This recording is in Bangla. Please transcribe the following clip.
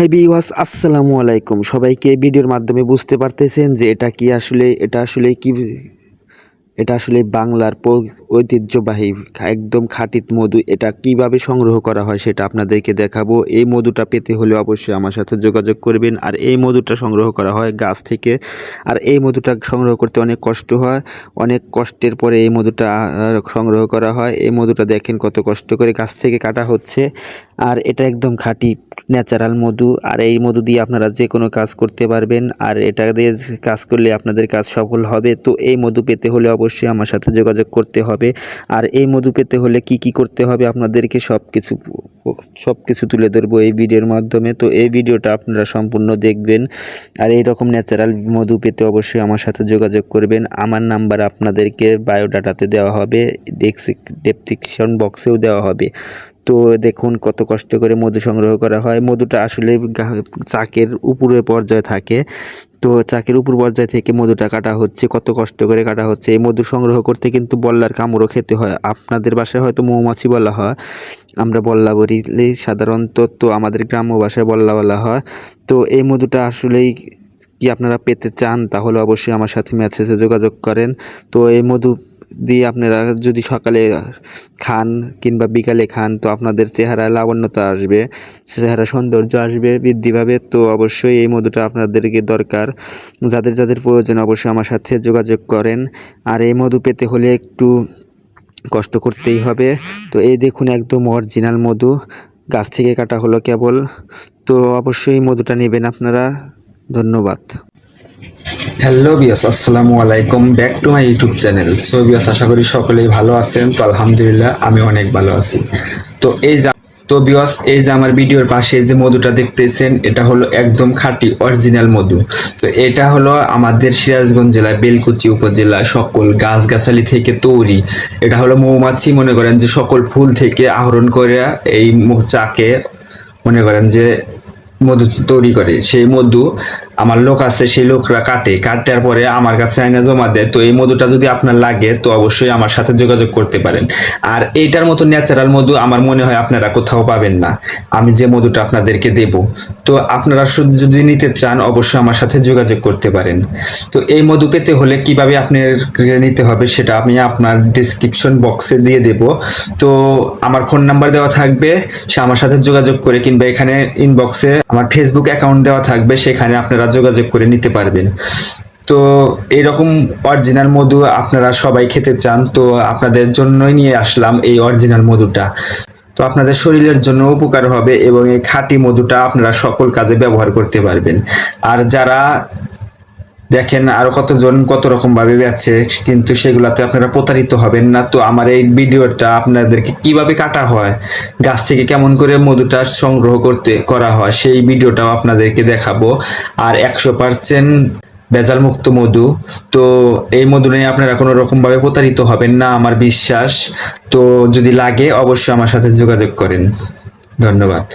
হাই ভিউয়ার্স, আসসালামু আলাইকুম। সবাইকে ভিডিওর মাধ্যমে বুঝতে পারতেছেন যে এটা আসলে বাংলার ঐতিহ্যবাহী একদম খাঁটি মধু। এটা কিভাবে সংগ্রহ করা হয় সেটা আপনাদেরকে দেখাবো। এই মধুটা পেতে হলে অবশ্যই আমার সাথে যোগাযোগ করবেন। আর এই মধুটা সংগ্রহ করা হয় গাছ থেকে। আর এই মধুটা সংগ্রহ করতে অনেক কষ্ট হয়, অনেক কষ্টের পরে এই মধুটা সংগ্রহ করা হয়। এই মধুটা দেখেন কত কষ্ট করে গাছ থেকে কাটা হচ্ছে। আর এটা একদম খাঁটি ন্যাচারাল মধু। আর এই মধু দিয়ে আপনারা যে কোনো কাজ করতে পারবেন। আর এটা দিয়ে কাজ করলে আপনাদের কাজ সফল হবে। তো এই মধু পেতে হলে অবশ্যই আমার সাথে যোগাযোগ করতে হবে। আর এই মধু পেতে হলে কি করতে হবে আপনাদেরকে সব কিছু তুলে ধরবো এই ভিডিওর মাধ্যমে। তো এই ভিডিওটা আপনারা সম্পূর্ণ দেখবেন। আর এই রকম ন্যাচারাল মধু পেতে অবশ্যই আমার সাথে যোগাযোগ করবেন। আমার নাম্বার আপনাদেরকে বায়োডাটাতে দেওয়া হবে, ডেসক্রিপশন বক্সেও দেওয়া হবে। তো দেখুন কত কষ্ট করে মধু সংগ্রহ করা হয়। মধুটা আসলে চাকের উপরের পর্যায়ে থাকে। তো চাকের উপর পর্যায় থেকে মধুটা কাটা হচ্ছে, কত কষ্ট করে কাটা হচ্ছে। এই মধু সংগ্রহ করতে কিন্তু বল্লার কামড়ও খেতে হয়। আপনাদের বাসায় হয়তো মৌমাছি বলা হয়, আমরা বল্লা বলি সাধারণত। তো আমাদের গ্রাম্য ভাষায় বল্লা বলা হয়। তো এই মধুটা আসলেই কি আপনারা পেতে চান তাহলে অবশ্যই আমার সাথে মেসেজে যোগাযোগ করেন। তো এই মধু দিয়ে আপনারা যদি সকালে খান কিংবা বিকালে খান তো আপনাদের চেহারায় লাবণ্যতা আসবে, চেহারা সৌন্দর্য আসবে, বৃদ্ধি পাবে। তো অবশ্যই এই মধুটা আপনাদেরকে দরকার। যাদের প্রয়োজন অবশ্যই আমার সাথে যোগাযোগ করেন। আর এই মধু পেতে হলে একটু কষ্ট করতেই হবে। তো এই দেখুন একদম অরিজিনাল মধু, গাছ থেকে কাটা হলো কেবল। তো অবশ্যই মধুটা নেবেন আপনারা। ধন্যবাদ। হ্যালো বিয়াস, আসসালামু আলাইকুম, back to my YouTube channel. So viewers, আশা করি সকলেই ভালো আছেন। তো আলহামদুলিল্লাহ আমি অনেক ভালো আছি। তো বিয়াস, এই যে আমার ভিডিওর পাশে যে মধুটা দেখতেছেন এটা হলো একদম খাঁটি অরিজিনাল মধু। তো এটা হলো আমাদের সিরাজগঞ্জ জেলায় বেলকুচি উপজেলায় সকল গাছগাছালি থেকে তৈরি। এটা হলো মৌমাছি মনে করেন যে সকল ফুল থেকে আহরণ করে এই চাকে মনে করেন যে মধু তৈরি করে। সেই মধু আমার লোক আছে, সেই লোকরা কাটার পরে আমার কাছে আইনা জমা দেয়। তো এই মধুটা যদি আপনার লাগে তো অবশ্যই আমার সাথে যোগাযোগ করতে পারেন। আর এইটার মতো ন্যাচারাল মধু আমার মনে হয় আপনারা কোথাও পাবেন না, আমি যে মধুটা আপনাদেরকে দেব। তো আপনারা যদি নিতে চান অবশ্যই আমার সাথে যোগাযোগ করতে পারেন। তো এই মধু পেতে হলে কিভাবে আপনার নিতে হবে সেটা আমি আপনার ডিসক্রিপশন বক্সে দিয়ে দেব। তো আমার ফোন নাম্বার দেওয়া থাকবে, সে আমার সাথে যোগাযোগ করে কিংবা এখানে ইনবক্সে আমার ফেসবুক অ্যাকাউন্ট দেওয়া থাকবে, সেখানে আপনারা যোগাযোগ করে নিতে পারবেন। তো এরকম অরিজিনাল মধু আপনারা সবাই খেতে চান, তো আপনাদের জন্যই নিয়ে আসলাম এই অরিজিনাল মধুটা। তো আপনাদের শরীরের জন্য উপকার হবে এবং এই খাঁটি মধুটা আপনারা সকল কাজে ব্যবহার করতে পারবেন। আর যারা দেখেন আরো কতজন কত রকম ভাবে বেচে, কিন্তু সেগুলাতে আপনারা প্রতারিত হবেন না। তো আমার এই ভিডিওটা আপনাদেরকে কিভাবে কাটা হয়, গাছ থেকে কেমন করে মধুটা সংগ্রহ করা হয় সেই ভিডিওটাও আপনাদেরকে দেখাবো। আর 100% ভেজাল মুক্ত মধু। তো এই মধু নিয়ে আপনারা কোনো রকম ভাবে প্রতারিত হবেন না আমার বিশ্বাস। তো যদি লাগে অবশ্যই আমার সাথে যোগাযোগ করেন। ধন্যবাদ।